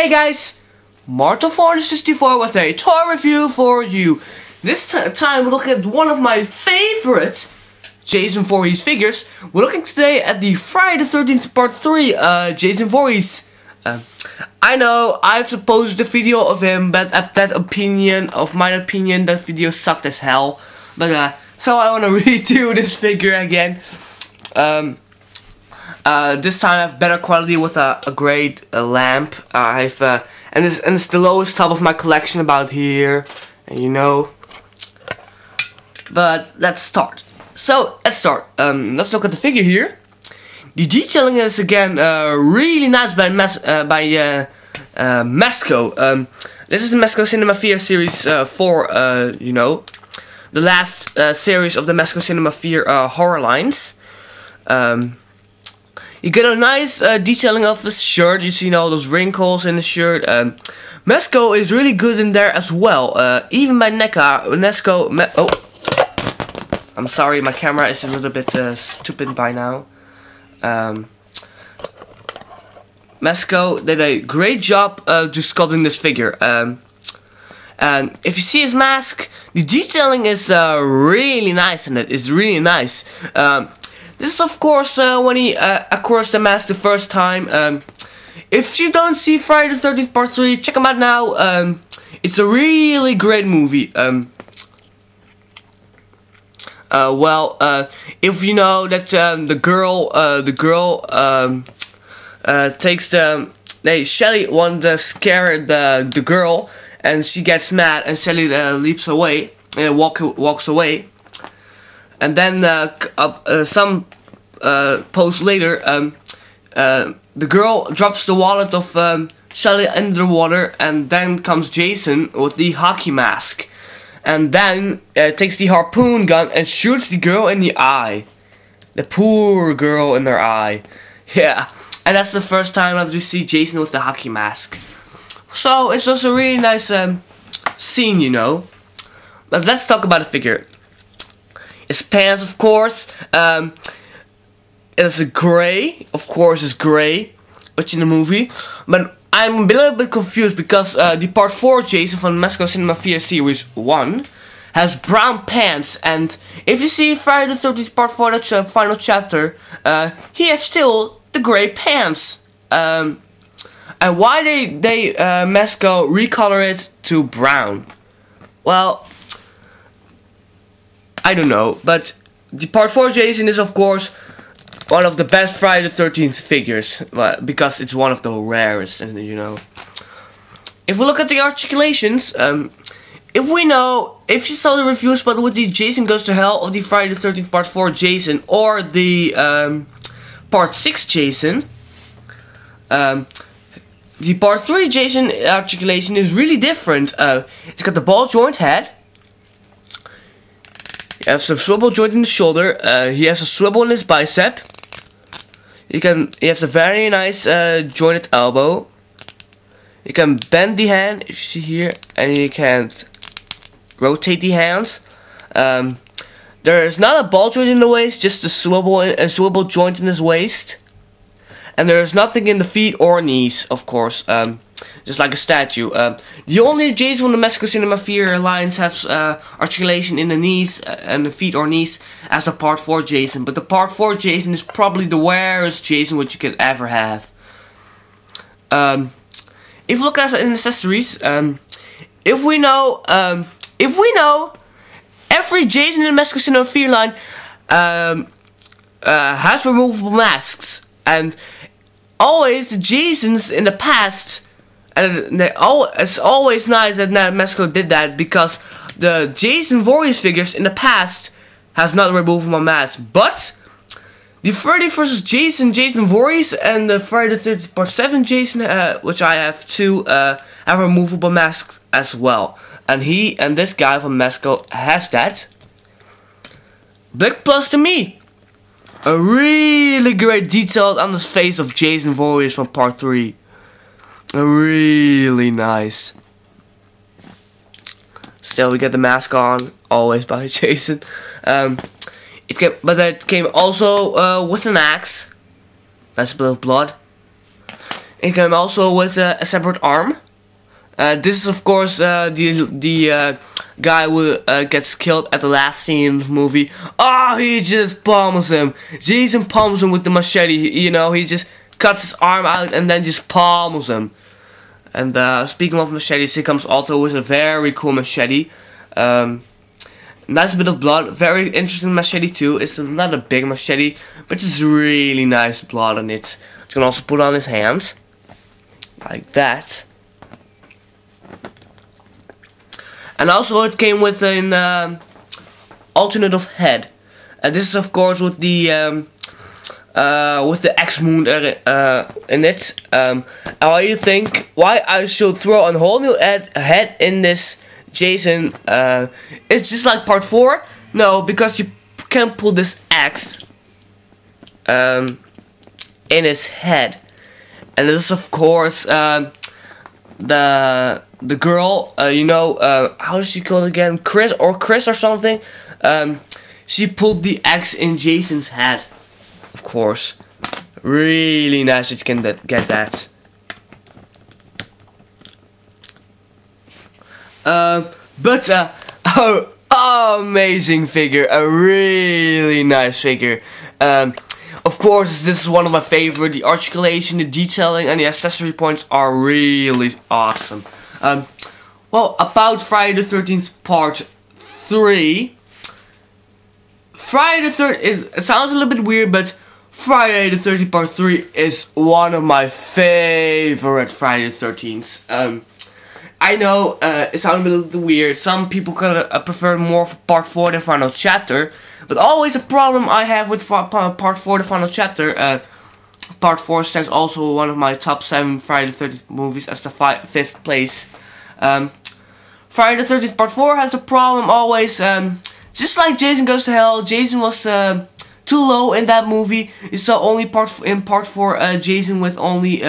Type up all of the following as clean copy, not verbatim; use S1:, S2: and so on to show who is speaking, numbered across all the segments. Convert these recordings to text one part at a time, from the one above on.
S1: Hey guys, Martel464 with a toy review for you. This time we're looking at one of my favorite Jason Voorhees figures. We're looking today at the Friday the 13th Part 3 Jason Voorhees. I know I've supposed the video of him, but my opinion, that video sucked as hell. But so I want to redo this figure again. This time I have better quality with a great lamp. And it's the lowest top of my collection about here, and you know. But let's start. Let's look at the figure here. The detailing is again really nice by Mezco. This is the Mezco Cinema of Fear series 4. You know, the last series of the Mezco Cinema of Fear horror lines. You get a nice detailing of the shirt. You see all those wrinkles in the shirt. Mezco is really good in there as well. Even by oh, I'm sorry, my camera is a little bit stupid by now. Mezco did a great job to sculpting this figure. And if you see his mask, the detailing is really nice, and it is really nice. This is of course when he acquires the mask the first time. If you don't see Friday the 13th Part 3, check him out now. It's a really great movie. If you know that the girl takes Shelly wants to scare the girl, and she gets mad, and Shelly leaps away and walks away. And then some posts later, the girl drops the wallet of Shelly into the water, and then comes Jason with the hockey mask, and then takes the harpoon gun and shoots the girl in the eye. The poor girl in her eye. Yeah, and that's the first time that we see Jason with the hockey mask. So it's also a really nice scene, you know. But let's talk about the figure. His pants, of course, it's gray. Of course, it's gray, which in the movie. But I'm a little bit confused because the Part 4 Jason from Mezco Cinema of Fear Series 1 has brown pants. And if you see Friday the 13th Part 4, that final chapter, he has still the gray pants. And why they Mezco recolor it to brown? Well, I don't know, but the Part 4 Jason is of course one of the best Friday the 13th figures, because it's one of the rarest, and you know. If we look at the articulations, if you saw the reviews but with the Jason Goes to Hell of the Friday the 13th Part 4 Jason or the Part 6 Jason, the Part 3 Jason articulation is really different. It's got the ball joint head. He has a swivel joint in the shoulder. He has a swivel in his bicep. He has a very nice jointed elbow. You can bend the hand, if you see here, and you can rotate the hands. There is not a ball joint in the waist, just a swivel joint in his waist. And there is nothing in the feet or knees, of course. Just like a statue. The only Jason from the Mezco Cinema of Fear lines has articulation in the knees and the feet or knees as the Part 4 Jason. But the Part 4 Jason is probably the rarest Jason which you could ever have. If you look at the accessories, if we know every Jason in the Mezco Cinema of Fear line has removable masks, and always the Jasons in the past. And it's always nice that Mezco did that, because the Jason Voorhees figures in the past has not removable masks. But the Freddy vs. Jason Voorhees and the Friday the 13th Part 7 Jason, which I have too, have removable masks as well. And this guy from Mezco has that. Big plus to me. A really great detail on the face of Jason Voorhees from Part 3. Really nice. Still, we get the mask on, always by Jason. But it came also with an axe. Nice bit of blood. It came also with a separate arm. This is of course the guy who gets killed at the last scene in the movie. Oh, he just pummels him. Jason pummels him with the machete. You know, he just cuts his arm out and then just pummels him. And speaking of machetes, he comes also with a very cool machete. Nice bit of blood. Very interesting machete too. It's not a big machete, but just really nice blood on it. You can also put on his hands like that. And also it came with an alternative head. This is of course with the X wound in it. Why you think why I should throw a whole new head in this Jason? It's just like part 4. No, because you can pull this X in his head, and this is of course the girl, you know, how does she call it again? Chris or something. She pulled the X in Jason's head, of course. Really nice that you can get that. Amazing figure, a really nice figure. Of course, this is one of my favorite. The articulation, the detailing, and the accessory points are really awesome. Well, about Friday the 13th Part 3. Friday the 13th, it sounds a little bit weird, but Friday the 13th Part 3 is one of my favorite Friday the 13th. I know it sounds a little weird. Some people could prefer more for Part 4, the final chapter. But always a problem I have with Part 4, the final chapter. Part 4 stands also one of my top 7 Friday the 13th movies as the 5th place. Friday the 13th Part 4 has the problem always, just like Jason Goes to Hell, Jason was too low in that movie. You saw only Part 4 Jason with only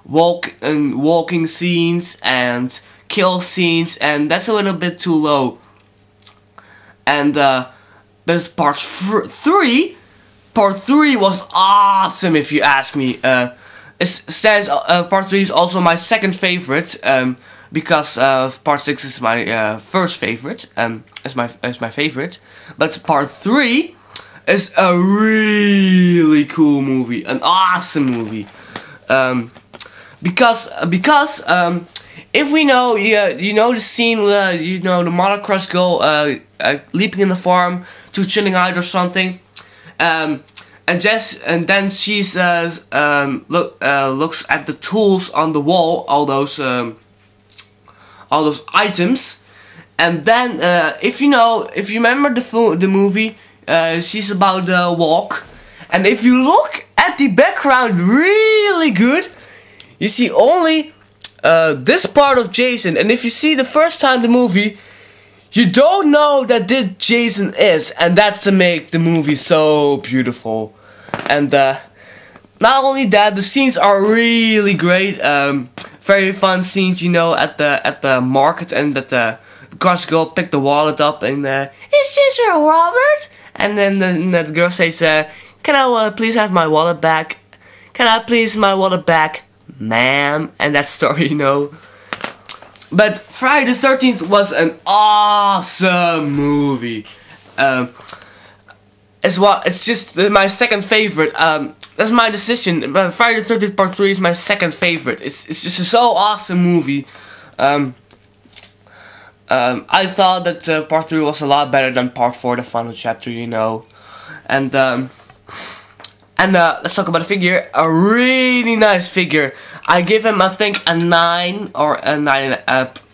S1: walking scenes and kill scenes, and that's a little bit too low. And this Part 3 was awesome, if you ask me. It stands. Part 3 is also my second favorite, because Part 6 is my first favorite. Is my favorite, but Part 3 is a really cool movie, an awesome movie. Because if we know, you know the scene, you know the motocross girl leaping in the farm to chilling out or something, and then she's looks at the tools on the wall, all those items, and then if you remember the movie, she's about to walk, and if you look at the background really good, you see only this part of Jason, and if you see the first time the movie, you don't know that this Jason is, and that's to make the movie so beautiful. And not only that, the scenes are really great. Very fun scenes, you know, at the market, and that the cross girl picked the wallet up, and is this Robert? And then the girl says, "Can I please have my wallet back? Can I please my wallet back, ma'am?" And that story, you know. But Friday the 13th was an awesome movie. It's just my second favorite. That's my decision. But Friday the 13th Part 3 is my second favorite. It's just a so awesome movie. I thought that Part 3 was a lot better than Part 4, the final chapter, you know. And let's talk about the figure. A really nice figure. I give him, I think, a 9 or a 9,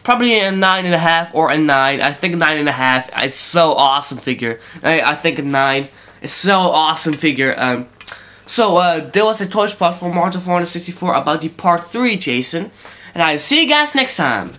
S1: probably a 9.5 or a 9. I think 9.5. It's so awesome figure. I think a 9. It's so awesome figure. There was a Toy Spot for Martin 464 about the Part 3 Jason, and I'll see you guys next time.